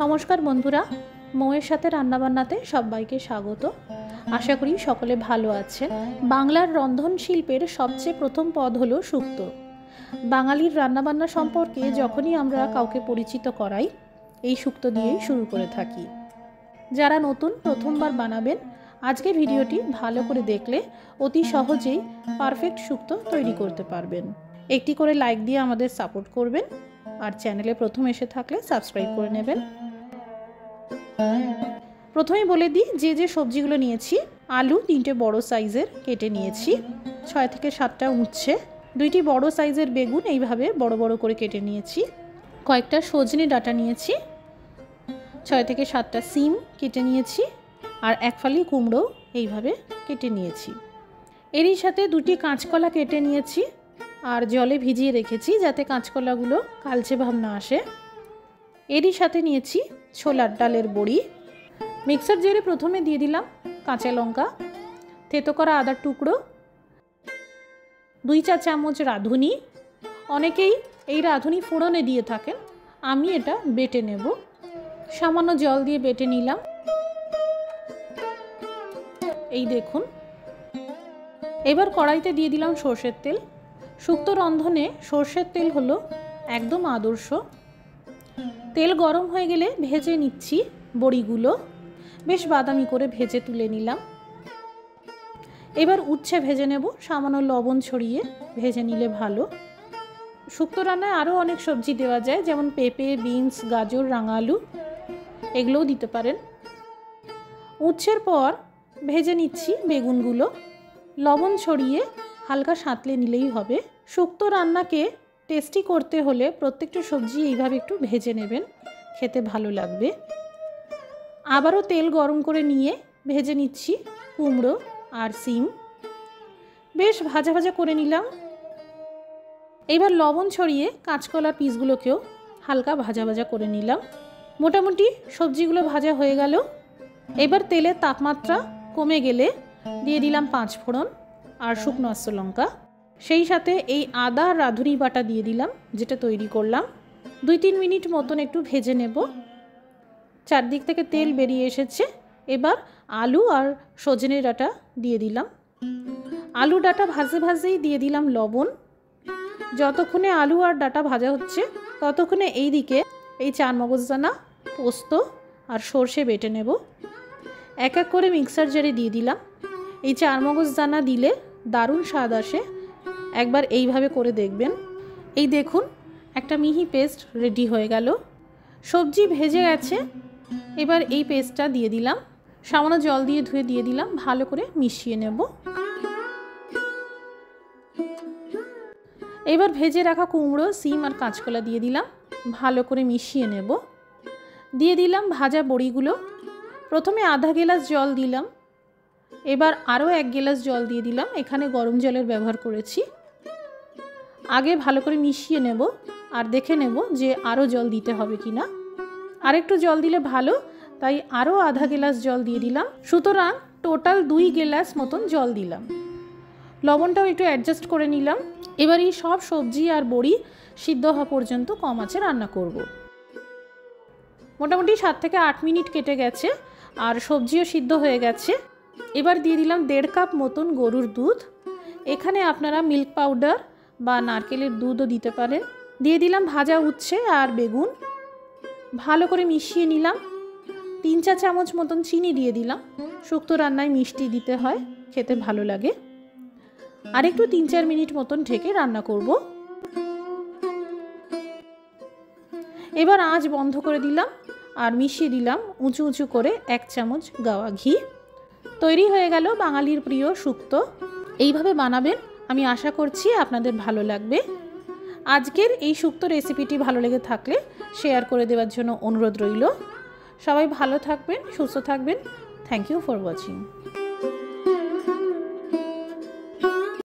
নমস্কার বন্ধুরা, মৌয়ের সাথে রান্নাবান্নাতে সবাইকে স্বাগত। আশা করি সকলে ভালো আছেন। বাংলার রন্ধন শিল্পের সবচেয়ে প্রথম পদ হলো শুক্তো। বাঙালির রান্নাবান্না সম্পর্কে যখনই আমরা কাউকে পরিচিত করাই, এই শুক্তো দিয়েই শুরু করে থাকি। যারা নতুন প্রথমবার বানাবেন, আজকের ভিডিওটি ভালো করে দেখলে অতি সহজেই পারফেক্ট শুক্তো তৈরি করতে পারবেন। একটি করে লাইক দিয়ে আমাদের সাপোর্ট করবেন, আর চ্যানেলে প্রথম এসে থাকলে সাবস্ক্রাইব করে নেবেন। প্রথমেই বলে দিই যে সবজিগুলো নিয়েছি। আলু 3টে বড় সাইজের কেটে নিয়েছি, 6 থেকে 7টা উচ্ছে, 2টি বড় সাইজের বেগুন এইভাবে বড় বড় করে কেটে নিয়েছি, কয়েকটা সজনে ডাঁটা নিয়েছি, 6 থেকে 7টা সিম কেটে নিয়েছি, আর 1 ফালি কুমড়ো এইভাবে কেটে নিয়েছি। এরই সাথে 2টি কাঁচকলা কেটে নিয়েছি আর জলে ভিজিয়ে রেখেছি যাতে কাঁচকলাগুলো কালচে ভাব না আসে। এরই সাথে নিয়েছি ছোলার ডালের বড়ি। মিক্সার জারে প্রথমে দিয়ে দিলাম কাঁচা লঙ্কা, থেতো করা আদার টুকরো, 2 চা চামচ রাঁধুনি। অনেকেই এই রাঁধুনি ফোড়নে দিয়ে থাকেন, আমি এটা বেটে নেব। সামান্য জল দিয়ে বেটে নিলাম। এই দেখুন। এবার কড়াইতে দিয়ে দিলাম সর্ষের তেল। শুক্তো রন্ধনে সর্ষের তেল হলো একদম আদর্শ। তেল গরম হয়ে গেলে ভেজে নিচ্ছি বড়িগুলো, বেশ বাদামি করে ভেজে তুলে নিলাম। এবার উচ্ছে ভেজে নেব, সামান্য লবণ ছড়িয়ে ভেজে নিলে ভালো। শুক্তো রান্নায় আরও অনেক সবজি দেওয়া যায়, যেমন পেঁপে, বিনস, গাজর, রাঙা আলু, এগুলোও দিতে পারেন। উচ্ছের পর ভেজে নিচ্ছি বেগুনগুলো, লবণ ছড়িয়ে হালকা সাঁতলে নিলেই হবে। শুক্তো রান্নাকে টেস্টি করতে হলে প্রত্যেকটা সবজি এইভাবে একটু ভেজে নেবেন, খেতে ভালো লাগবে। আবারও তেল গরম করে নিয়ে ভেজে নিচ্ছি কুমড়ো আর সিম, বেশ ভাজা ভাজা করে নিলাম। এবার লবণ ছড়িয়ে কাঁচকলার পিসগুলোকেও হালকা ভাজা ভাজা করে নিলাম। মোটামুটি সবজিগুলো ভাজা হয়ে গেল। এবার তেলের তাপমাত্রা কমে গেলে দিয়ে দিলাম 5 ফোড়ন আর শুকনো আস্ত লঙ্কা। সেই সাথে এই আদা আর রাঁধুনি বাটা দিয়ে দিলাম, যেটা তৈরি করলাম। 2-3 মিনিট মতন একটু ভেজে নেব। চারদিক থেকে তেল বেরিয়ে এসেছে। এবার আলু আর সজনে ডাঁটা দিয়ে দিলাম। আলু ডাঁটা ভাজে ভাজেই দিয়ে দিলাম লবণ। যতক্ষণে আলু আর ডাঁটা ভাজা হচ্ছে ততক্ষণে এই দিকে এই চারমগজদানা, পোস্ত আর সর্ষে বেটে নেব। এক এক করে মিক্সার জারে দিয়ে দিলাম। এই চারমগজদানা দিলে দারুণ স্বাদ আসে, একবার এইভাবে করে দেখবেন। এই দেখুন, একটা মিহি পেস্ট রেডি হয়ে গেল। সবজি ভেজে গেছে। এবার এই পেস্টটা দিয়ে দিলাম, সামান্য জল দিয়ে ধুয়ে দিয়ে দিলাম, ভালো করে মিশিয়ে নেব। এবার ভেজে রাখা কুমড়ো, সিম আর কাঁচকলা দিয়ে দিলাম, ভালো করে মিশিয়ে নেব। দিয়ে দিলাম ভাজা বড়িগুলো। প্রথমে আধা গ্লাস জল দিলাম, এবার আরও 1 গ্লাস জল দিয়ে দিলাম। এখানে গরম জলের ব্যবহার করেছি। আগে ভালো করে মিশিয়ে নেব আর দেখে নেব যে আরও জল দিতে হবে কি না। আরেকটু জল দিলে ভালো, তাই আরও আধা গ্লাস জল দিয়ে দিলাম। সুতরাং টোটাল 2 গ্লাস মতন জল দিলাম। লবণটাও একটু অ্যাডজাস্ট করে নিলাম। এবার এই সব সবজি আর বড়ি সিদ্ধ হওয়া পর্যন্ত কম আঁচে রান্না করব। মোটামুটি 7 থেকে 8 মিনিট কেটে গেছে আর সবজিও সিদ্ধ হয়ে গেছে। এবার দিয়ে দিলাম 1.5 কাপ মতন গরুর দুধ। এখানে আপনারা মিল্ক পাউডার বা নারকেলের দুধও দিতে পারেন। দিয়ে দিলাম ভাজা উচ্ছে আর বেগুন, ভালো করে মিশিয়ে নিলাম। 3 চা চামচ মতন চিনি দিয়ে দিলাম। শুক্তো রান্নায় মিষ্টি দিতে হয়, খেতে ভালো লাগে। আর একটু 3-4 মিনিট মতন ঢেকে রান্না করব। এবার আঁচ বন্ধ করে দিলাম আর মিশিয়ে দিলাম উঁচু উঁচু করে 1 চামচ গাওয়া ঘি। তৈরি হয়ে গেল বাঙালির প্রিয় শুক্তো। এইভাবে বানাবেন, আমি আশা করছি আপনাদের ভালো লাগবে। আজকের এই শুক্তো রেসিপিটি ভালো লেগে থাকলে শেয়ার করে দেওয়ার জন্য অনুরোধ রইল। সবাই ভালো থাকবেন, সুস্থ থাকবেন। Thank you for watching.